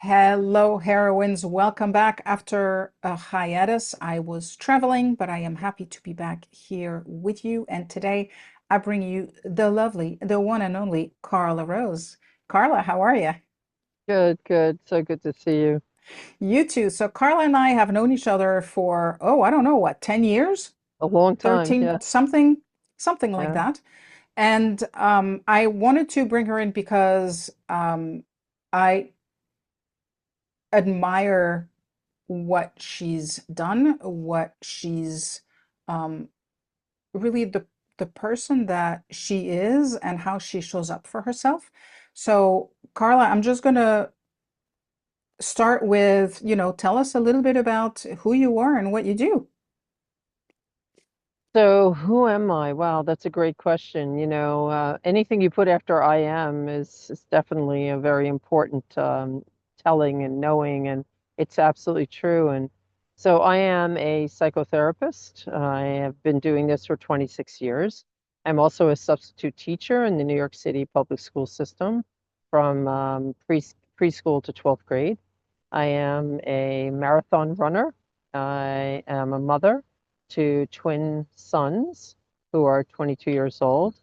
Hello, heroines. Welcome back after a hiatus. I was traveling, but I am happy to be back here with you. And today I bring you the lovely, the one and only Carla Rose. Carla, how are you? Good, good. So good to see you. You too. So Carla and I have known each other for, oh, I don't know what, 10 years? A long time. 13, Yeah, something like yeah. that. And I wanted to bring her in because I admire what she's done, what she's um, really the person that she is and how she shows up for herself. So, Carla, I'm just gonna start with, tell us a little bit about who you are and what you do. So who am I? Wow, that's a great question. Anything you put after I am is definitely a very important telling and knowing, and it's absolutely true. And so I am a psychotherapist. I have been doing this for 26 years. I'm also a substitute teacher in the New York City public school system from preschool to 12th grade. I am a marathon runner. I am a mother to twin sons who are 22 years old.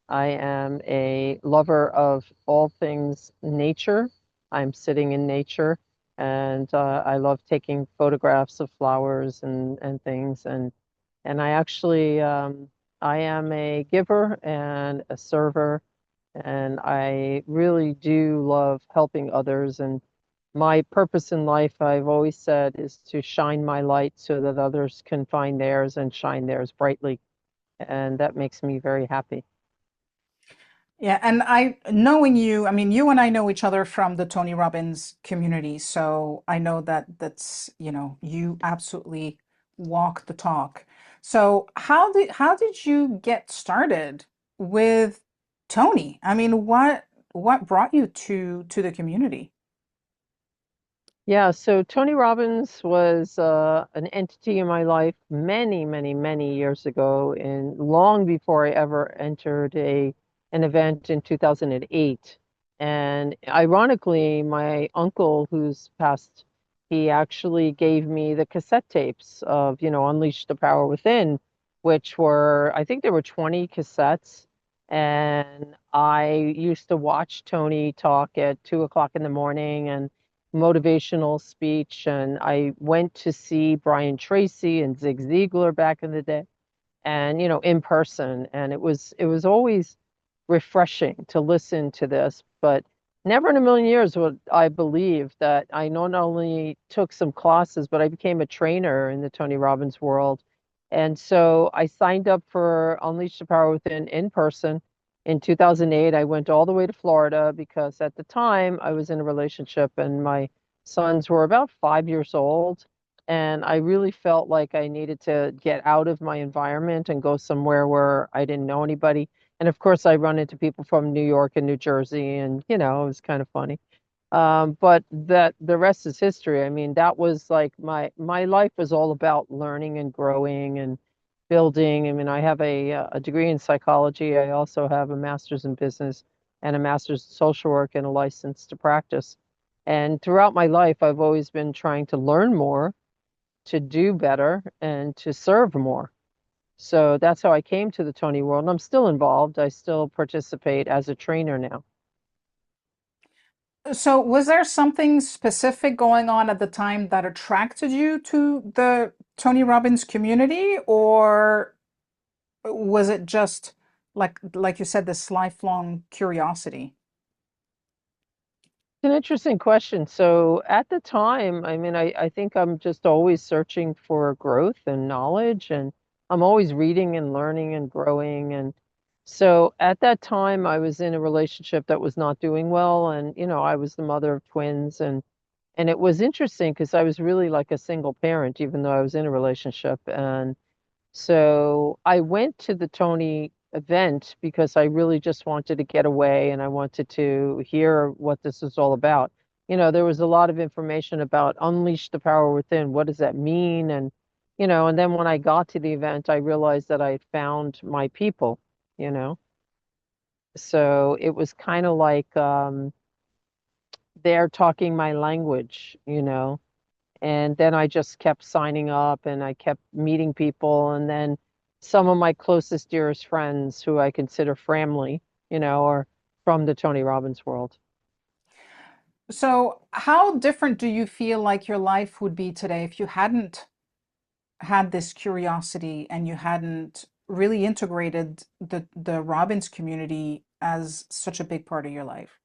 I am a lover of all things nature. I'm sitting in nature and I love taking photographs of flowers and things. And I am a giver and a server. And I really do love helping others. And my purpose in life, I've always said, is to shine my light so that others can find theirs and shine theirs brightly. And that makes me very happy. Yeah, and knowing you, I mean, you and I know each other from the Tony Robbins community, so I know that you absolutely walk the talk. So how did you get started with Tony? I mean, what brought you to the community? Yeah, so Tony Robbins was an entity in my life many, many, many years ago, and long before I ever entered an event in 2008. And ironically, my uncle, who's passed, he actually gave me the cassette tapes of, Unleash the Power Within, which were, I think there were 20 cassettes. And I used to watch Tony talk at 2 o'clock in the morning and motivational speech, and I went to see Brian Tracy and Zig Ziglar back in the day, and in person, and it was always refreshing to listen to this, but never in a million years would I believe that I not only took some classes, but I became a trainer in the Tony Robbins world. And so I signed up for Unleash the Power Within in person in 2008. I went all the way to Florida because at the time I was in a relationship and my sons were about 5 years old. And I really felt like I needed to get out of my environment and go somewhere where I didn't know anybody. And of course, I run into people from New York and New Jersey, and it was kind of funny. But that the rest is history. I mean, that was like my life was all about learning and growing and building. I mean, I have a degree in psychology. I also have a master's in business and a master's in social work and a license to practice. And throughout my life, I've always been trying to learn more, to do better, and to serve more. So that's how I came to the Tony World. And I'm still involved. I still participate as a trainer now. So was there something specific going on at the time that attracted you to the Tony Robbins community, or was it just like you said, this lifelong curiosity? It's an interesting question. So at the time, I mean, I think I'm just always searching for growth and knowledge, and I'm always reading and learning and growing. And so at that time, I was in a relationship that was not doing well, and I was the mother of twins, and it was interesting because I was really like a single parent, even though I was in a relationship. And so I went to the Tony event because I really just wanted to get away and I wanted to hear what this was all about. There was a lot of information about unleash the power within. What does that mean? And then when I got to the event, I realized that I had found my people, you know. So it was kind of like they're talking my language, you know. And then I just kept signing up and I kept meeting people. And then some of my closest, dearest friends who I consider family, you know, are from the Tony Robbins world. So, how different do you feel like your life would be today if you hadn't had this curiosity and you hadn't really integrated the Robbins community as such a big part of your life?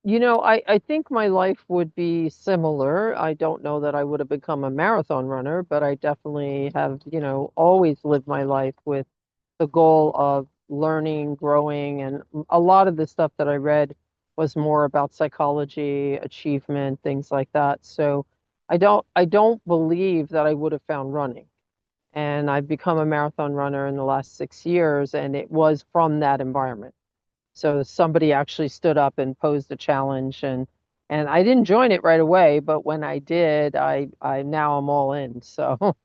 You know, I think my life would be similar. I don't know that I would have become a marathon runner, but I definitely have, you know, always lived my life with the goal of learning, growing, and a lot of the stuff that I read was more about psychology, achievement, things like that. So I don't believe that I would have found running. And I've become a marathon runner in the last 6 years, and it was from that environment. So somebody actually stood up and posed a challenge, and I didn't join it right away, but when I did, I now I'm all in. So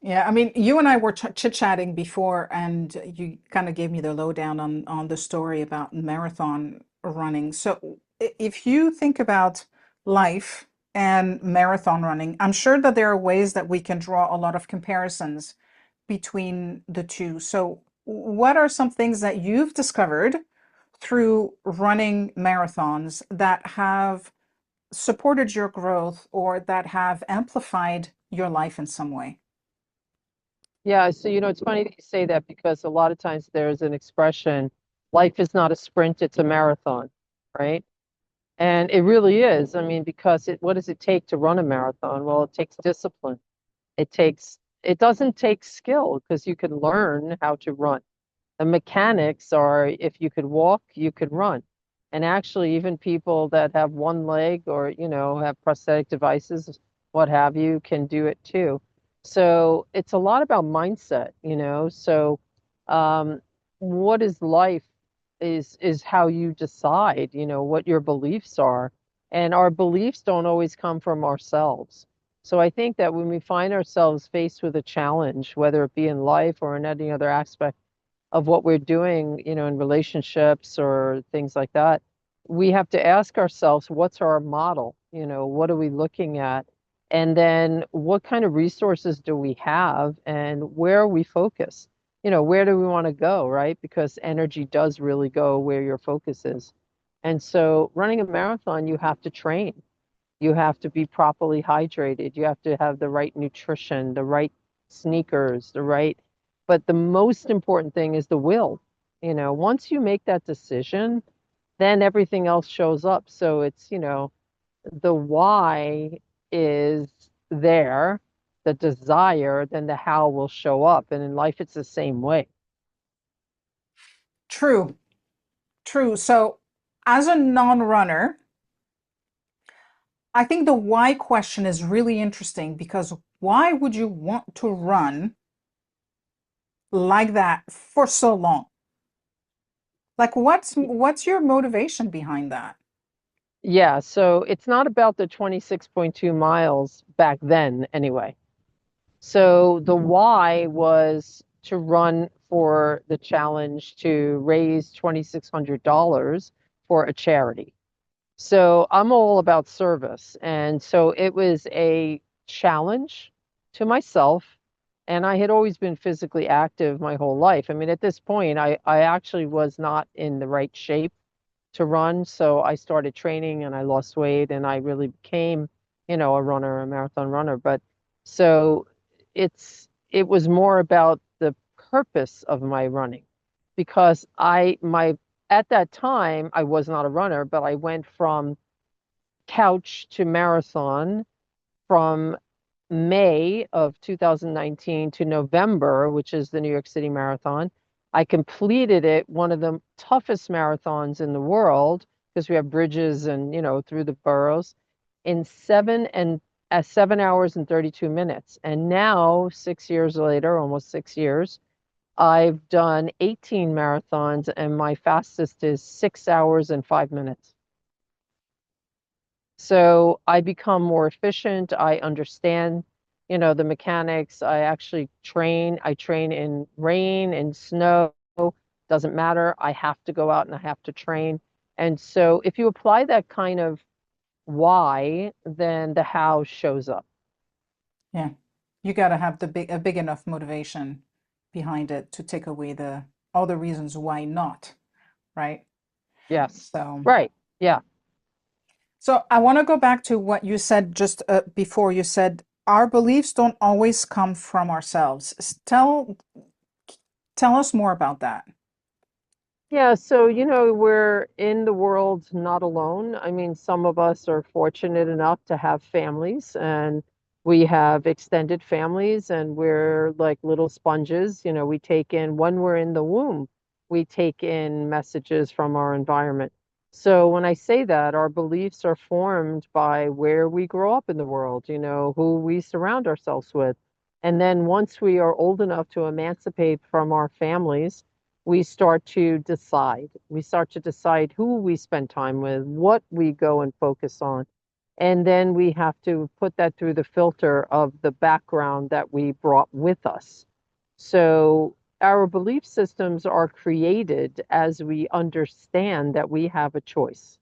Yeah, I mean, you and I were chit-chatting before, and you kind of gave me the lowdown on the story about marathon running. So, if you think about life and marathon running, I'm sure that there are ways that we can draw a lot of comparisons between the two. So, what are some things that you've discovered through running marathons that have supported your growth or that have amplified your life in some way? yeah, so you know, it's funny that you say that because a lot of times there's an expression, life is not a sprint, it's a marathon, right? And it really is. I mean, because what does it take to run a marathon? Well, it takes discipline. It doesn't take skill because you can learn how to run. The mechanics are if you could walk, you could run. And actually, even people that have one leg or, you know, have prosthetic devices, what have you, can do it too. So it's a lot about mindset, you know. So um, what is life is how you decide, you know, what your beliefs are. And our beliefs don't always come from ourselves. So I think that when we find ourselves faced with a challenge, whether it be in life or in any other aspect, of what we're doing, you know, in relationships or things like that, we have to ask ourselves, what's our model? You know, what are we looking at? And then what kind of resources do we have and where are we focused? You know, where do we want to go, right? Because energy does really go where your focus is. And so running a marathon, you have to train. You have to be properly hydrated. You have to have the right nutrition, the right sneakers, but the most important thing is the will. You know, once you make that decision, then everything else shows up. So it's, you know, the why is there, the desire, then the how will show up. And in life, it's the same way. True, true. So, as a non-runner, I think the why question is really interesting because why would you want to run like that for so long? Like what's your motivation behind that? Yeah. So it's not about the 26.2 miles back then, anyway. So the why was to run for the challenge to raise $2,600 for a charity. So I'm all about service. And so it was a challenge to myself. And I had always been physically active my whole life. I mean, at this point, I actually was not in the right shape to run. So I started training and I lost weight and I really became, you know, a runner, a marathon runner. But so it was more about the purpose of my running because at that time I was not a runner, but I went from couch to marathon from May of 2019 to November, which is the New York City Marathon. I completed it, one of the toughest marathons in the world, because we have bridges and, you know, through the boroughs, in 7 hours and 32 minutes. And now, 6 years later, almost 6 years, I've done 18 marathons, and my fastest is 6 hours and 5 minutes. So I become more efficient. I understand, you know, the mechanics. I actually train. I train in rain and snow. Doesn't matter. I have to go out and I have to train. And so if you apply that kind of why, then the how shows up. Yeah. You got to have a big enough motivation behind it to take away the all the reasons why not, right? Yes. So, Right. Yeah. so I want to go back to what you said just before. You said our beliefs don't always come from ourselves. Tell us more about that. Yeah, so we're in the world not alone. I mean, some of us are fortunate enough to have families, and we have extended families, and we're like little sponges. We take in, when we're in the womb, we take in messages from our environment. So when I say that, our beliefs are formed by where we grow up in the world, who we surround ourselves with. And then once we are old enough to emancipate from our families, we start to decide. We start to decide who we spend time with, what we go and focus on. And then we have to put that through the filter of the background that we brought with us. So our belief systems are created as we understand that we have a choice.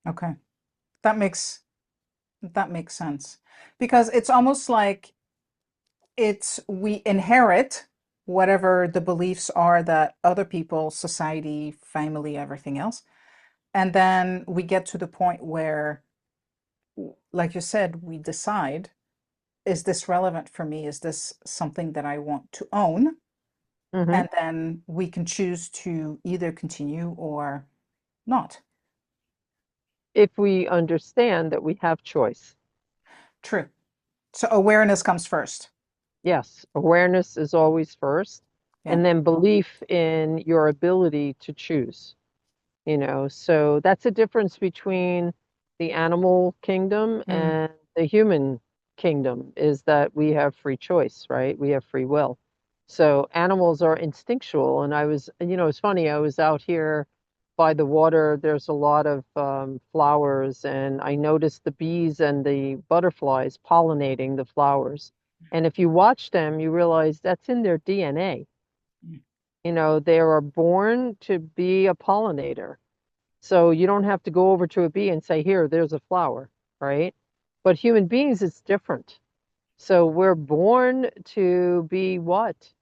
Okay. That makes that makes sense. Because it's almost like it's we inherit whatever the beliefs are that other people, society, family, everything else. And then we get to the point where, like you said, we decide, is this relevant for me? Is this something that I want to own? Hmm. And then we can choose to either continue or not. If we understand that we have choice. True. So awareness comes first. Yes, awareness is always first, Yeah. and then belief in your ability to choose. So that's a difference between the animal kingdom Mm, and the human kingdom, is that we have free choice, right? We have free will. So animals are instinctual. And it's funny, I was out here by the water. There's a lot of flowers, and I noticed the bees and the butterflies pollinating the flowers. And if you watch them, you realize that's in their DNA. mm, They are born to be a pollinator, so you don't have to go over to a bee and say, here, there's a flower, right? But human beings, it's different. So we're born to be what?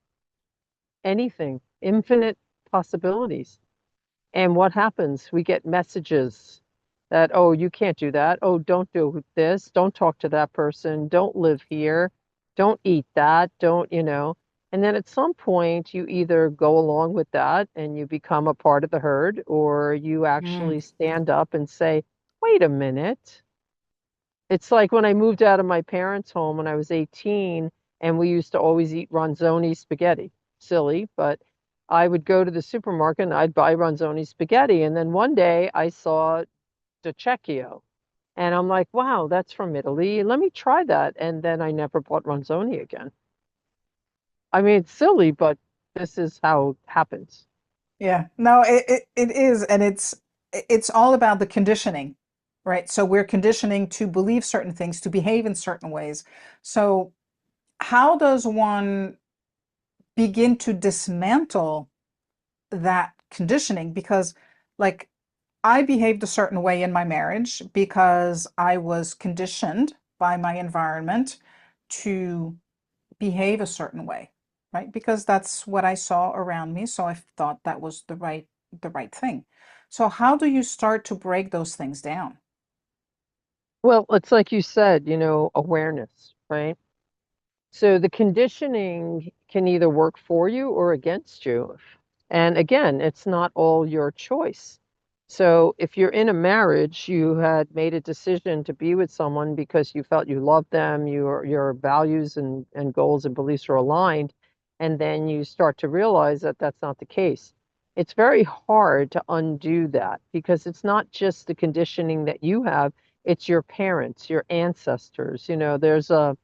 Anything, infinite possibilities. And what happens? We get messages that, oh, you can't do that. Oh, don't do this. Don't talk to that person. Don't live here. Don't eat that. Don't. And then at some point, you either go along with that and you become a part of the herd, or you mm, actually stand up and say, wait a minute. It's like when I moved out of my parents' home when I was 18, and we used to always eat Ronzoni spaghetti. Silly, but I would go to the supermarket and I'd buy Ronzoni spaghetti. And then one day I saw Ducecchio, and I'm like, wow, that's from Italy. Let me try that. And then I never bought Ronzoni again. I mean, it's silly, but this is how it happens. yeah. No, it is, and it's all about the conditioning, right? So we're conditioning to believe certain things, to behave in certain ways. So how does one begin to dismantle that conditioning? Because, like, I behaved a certain way in my marriage because I was conditioned by my environment to behave a certain way, right? Because that's what I saw around me, so I thought that was the right thing. So how do you start to break those things down? Well, it's like you said, awareness, right? So the conditioning can either work for you or against you. And again, it's not all your choice. So if you're in a marriage, you had made a decision to be with someone because you felt you loved them, your values and goals and beliefs are aligned, and then you start to realize that that's not the case. It's very hard to undo that because it's not just the conditioning that you have, it's your parents, your ancestors. There's a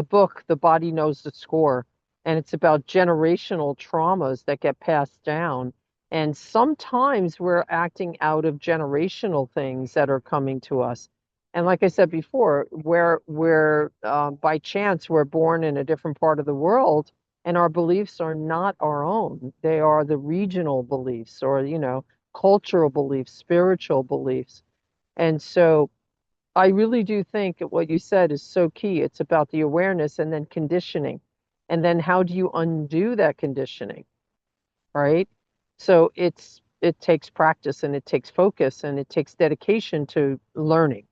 book, The Body Knows the Score, and it's about generational traumas that get passed down. And sometimes we're acting out of generational things that are coming to us. And like I said before, where we're by chance we're born in a different part of the world, And our beliefs are not our own. They are the regional beliefs or, cultural beliefs, spiritual beliefs. And so I really do think that what you said is so key. It's about the awareness and then conditioning. And then how do you undo that conditioning, right? So it takes practice and it takes focus and it takes dedication to learning.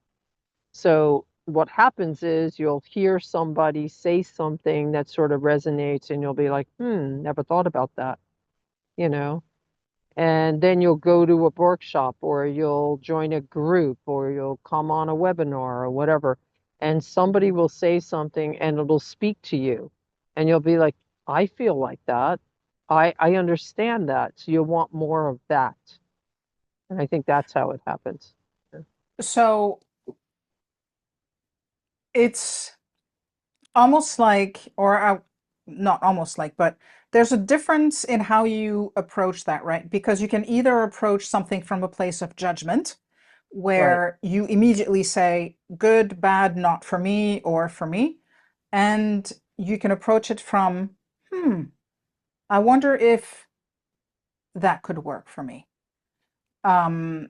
So what happens is you'll hear somebody say something that sort of resonates and you'll be like, never thought about that, you know? And then you'll go to a workshop or you'll join a group or you'll come on a webinar or whatever, and somebody will say something and it'll speak to you. And you'll be like, I feel like that. I understand that. So you'll want more of that. And I think that's how it happens. So it's almost like, not almost like, but there's a difference in how you approach that, right? Because you can either approach something from a place of judgment, Right. where you immediately say, good, bad, not for me, or for me. And you can approach it from, I wonder if that could work for me. Um,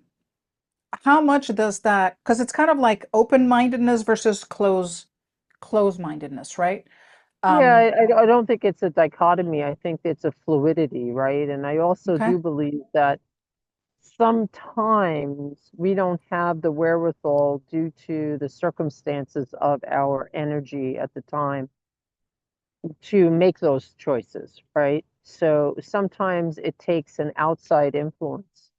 how much does that, because it's kind of like open-mindedness versus close-mindedness, right? Yeah, Um, I don't think it's a dichotomy. I think it's a fluidity, right? And I also okay, do believe that sometimes we don't have the wherewithal due to the circumstances of our energy at the time to make those choices, right? So sometimes it takes an outside influence,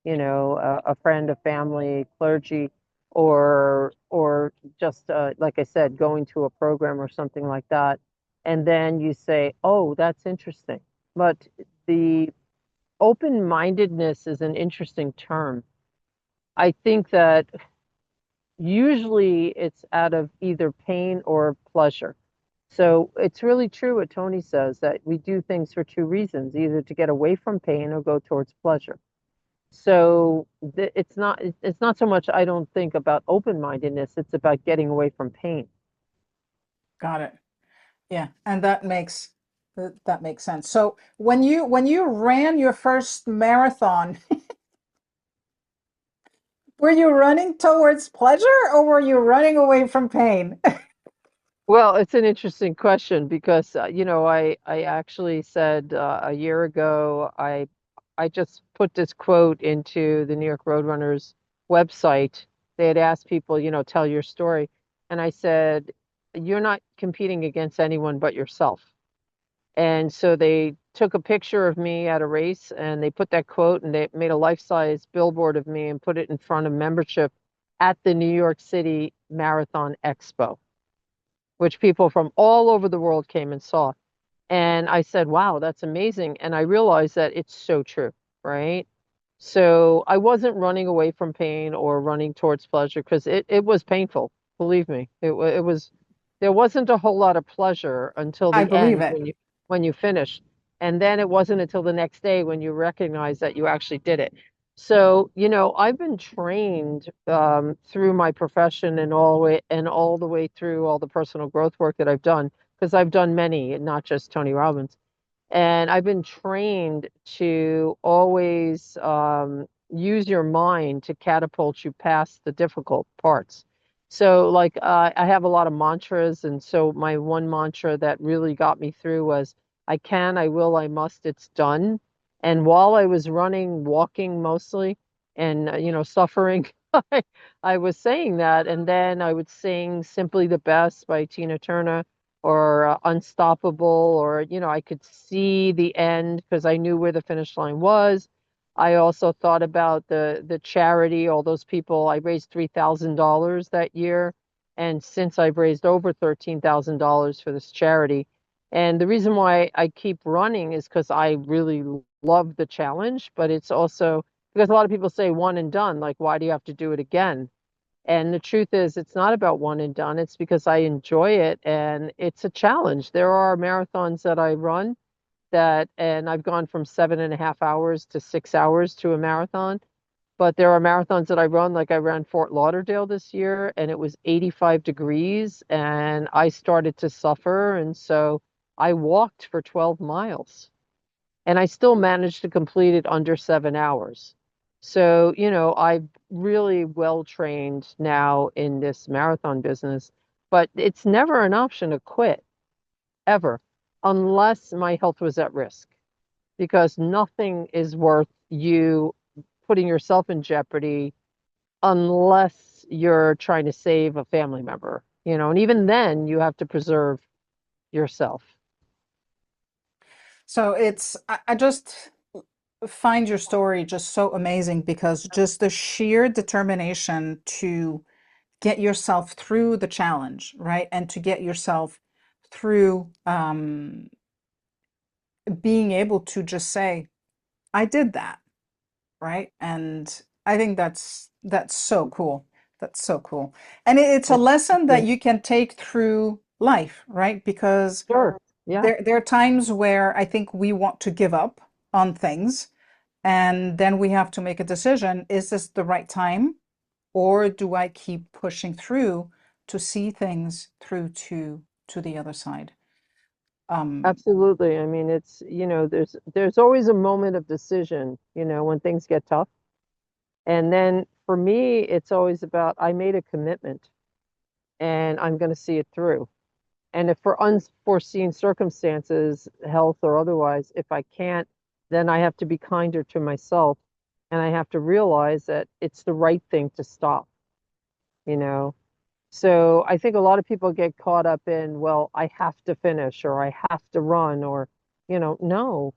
a friend, a family, clergy, or just like I said, going to a program or something like that, and then you say, "Oh, that's interesting." But the open-mindedness is an interesting term. I think that usually it's out of either pain or pleasure. So it's really true what Tony says that we do things for two reasons, either to get away from pain or go towards pleasure. So it's not so much I don't think about open-mindedness, it's about getting away from pain. got it. Yeah, and that makes sense. So when you ran your first marathon, were you running towards pleasure or were you running away from pain? Well, it's an interesting question because I actually said a year ago I just put this quote into the New York Roadrunners website. They had asked people, tell your story, and I said, you're not competing against anyone but yourself. And so they took a picture of me at a race and they put that quote and they made a life-size billboard of me and put it in front of membership at the New York City Marathon Expo, which people from all over the world came and saw. And I said, wow, that's amazing. And I realized that it's so true, right? So I wasn't running away from pain or running towards pleasure because it was painful. Believe me, it was, there wasn't a whole lot of pleasure until I the believe end it. when you finished. And then it wasn't until the next day when you recognize that you actually did it. So, I've been trained through my profession and all the way through all the personal growth work that I've done, because I've done many, not just Tony Robbins. And I've been trained to always use your mind to catapult you past the difficult parts. So, like, I have a lot of mantras. And so, my one mantra that really got me through was I can, I will, I must, it's done. And while I was running, walking mostly, and, suffering, I, I was saying that. And then I would sing Simply the Best by Tina Turner or Unstoppable, or I could see the end because I knew where the finish line was. I also thought about the charity, all those people. I raised $3,000 that year, and since I've raised over $13,000 for this charity. And the reason why I keep running is because I really love the challenge, but it's also because a lot of people say one and done, like, why do you have to do it again? And the truth is, it's not about one and done. It's because I enjoy it and it's a challenge. There are marathons that I run and I've gone from 7.5 hours to 6 hours to a marathon. But there are marathons that I run, like I ran Fort Lauderdale this year and it was 85 degrees and I started to suffer. And so I walked for 12 miles and I still managed to complete it under 7 hours. So, I'm really well trained now in this marathon business, but it's never an option to quit ever, unless my health was at risk, because nothing is worth you putting yourself in jeopardy unless you're trying to save a family member, and even then you have to preserve yourself. So I just find your story just so amazing because just the sheer determination to get yourself through the challenge, right? And to get yourself through being able to just say, I did that, right? And I think that's so cool. That's so cool. And it's a Well, thank lesson that you. you can take through life, right? Because Sure. Yeah, there are times where I think we want to give up on things, and then we have to make a decision. Is this the right time? Or do I keep pushing through to see things through to the other side? Um, absolutely. I mean, it's, there's always a moment of decision, when things get tough. And then for me, it's always about I made a commitment and I'm going to see it through. And if for unforeseen circumstances, health or otherwise, if I can't, then I have to be kinder to myself and I have to realize that it's the right thing to stop, you know? So I think a lot of people get caught up in, well, I have to finish or I have to run or, no.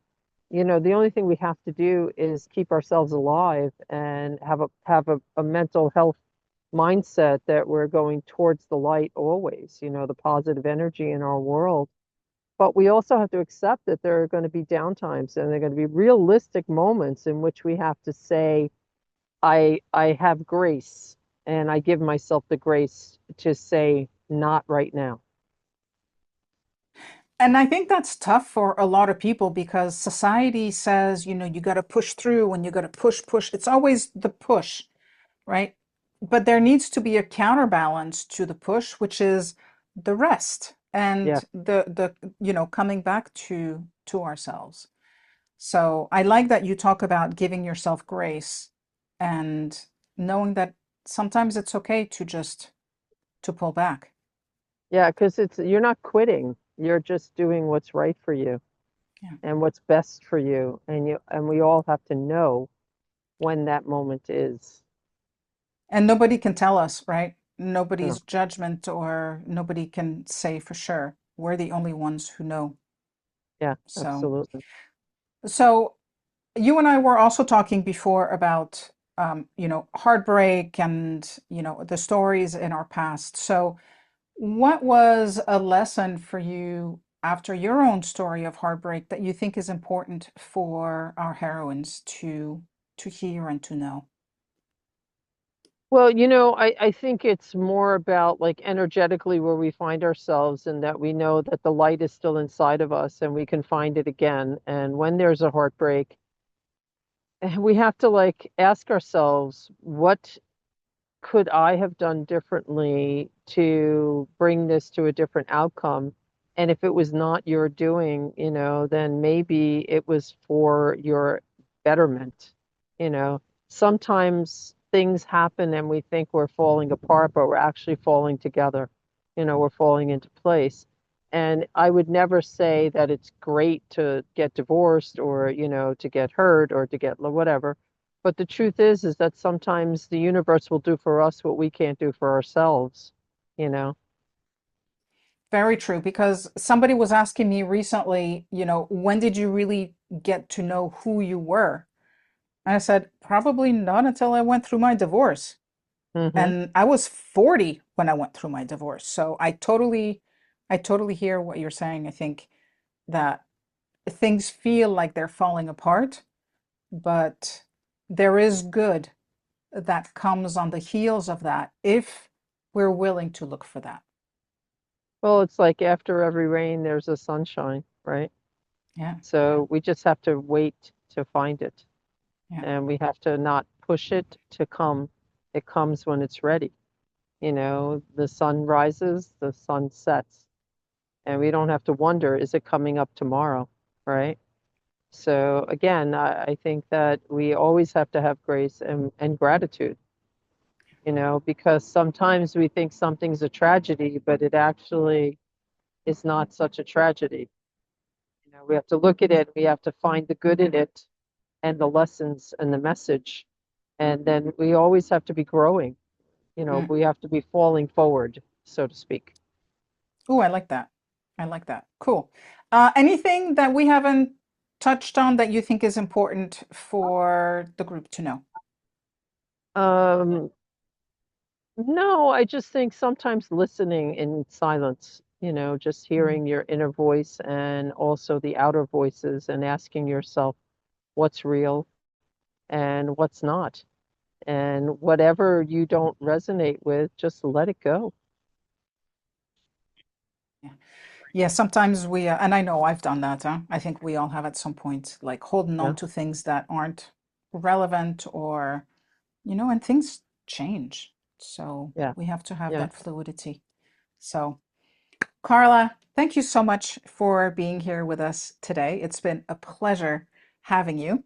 The only thing we have to do is keep ourselves alive and have a mental health mindset that we're going towards the light always, the positive energy in our world. But we also have to accept that there are going to be downtimes and there are going to be realistic moments in which we have to say, I have grace and I give myself the grace to say, not right now. and I think that's tough for a lot of people because society says, you got to push through and you got to push, push. It's always the push, right? But there needs to be a counterbalance to the push, which is the rest and Yeah. the coming back to ourselves. So I like that you talk about giving yourself grace and knowing that sometimes it's okay to just to pull back. Yeah, because you're not quitting. You're just doing what's right for you Yeah. and what's best for you. And we all have to know when that moment is. And nobody can tell us, right? No. Nobody's judgment or nobody can say for sure. We're the only ones who know. Yeah, So, absolutely. so you and I were also talking before about, heartbreak and, the stories in our past. So, what was a lesson for you after your own story of heartbreak that you think is important for our heroines to hear and to know? Well, I think it's more about like energetically where we find ourselves and that we know that the light is still inside of us and we can find it again. And when there's a heartbreak, we have to like ask ourselves, what could I have done differently to bring this to a different outcome? And if it was not your doing, then maybe it was for your betterment. You know, Sometimes things happen and we think we're falling apart, but we're actually falling together. We're falling into place. And I would never say that it's great to get divorced or, to get hurt or to get whatever, but the truth is that sometimes the universe will do for us what we can't do for ourselves, you know? Very true, because somebody was asking me recently, when did you really get to know who you were? And I said, probably not until I went through my divorce. Hmm. And I was 40 when I went through my divorce. So I totally hear what you're saying. I think that things feel like they're falling apart, but there is good that comes on the heels of that if we're willing to look for that. Well, it's like after every rain, there's a sunshine, right? Yeah, So we just have to wait to find it. yeah. And we have to not push it to come. It comes when it's ready. The sun rises, the sun sets. and we don't have to wonder, is it coming up tomorrow, right? So again, I think that we always have to have grace and gratitude, because sometimes we think something's a tragedy, but it actually is not such a tragedy. We have to look at it, we have to find the good in it and the lessons and the message. And then we always have to be growing, Mm. we have to be falling forward, so to speak. Oh, I like that. I like that. Cool. Anything that we haven't touched on that you think is important for the group to know? Um, no, I just think sometimes listening in silence, just Mm. hearing your inner voice and also the outer voices and asking yourself what's real and what's not. And whatever you don't resonate with, just let it go. Yeah. Yeah, sometimes and I know I've done that, huh? I think we all have at some point, like holding on Yeah, to things that aren't relevant or, and things change. So yeah, we have to have yeah. that fluidity. So, Carla, thank you so much for being here with us today. It's been a pleasure having you.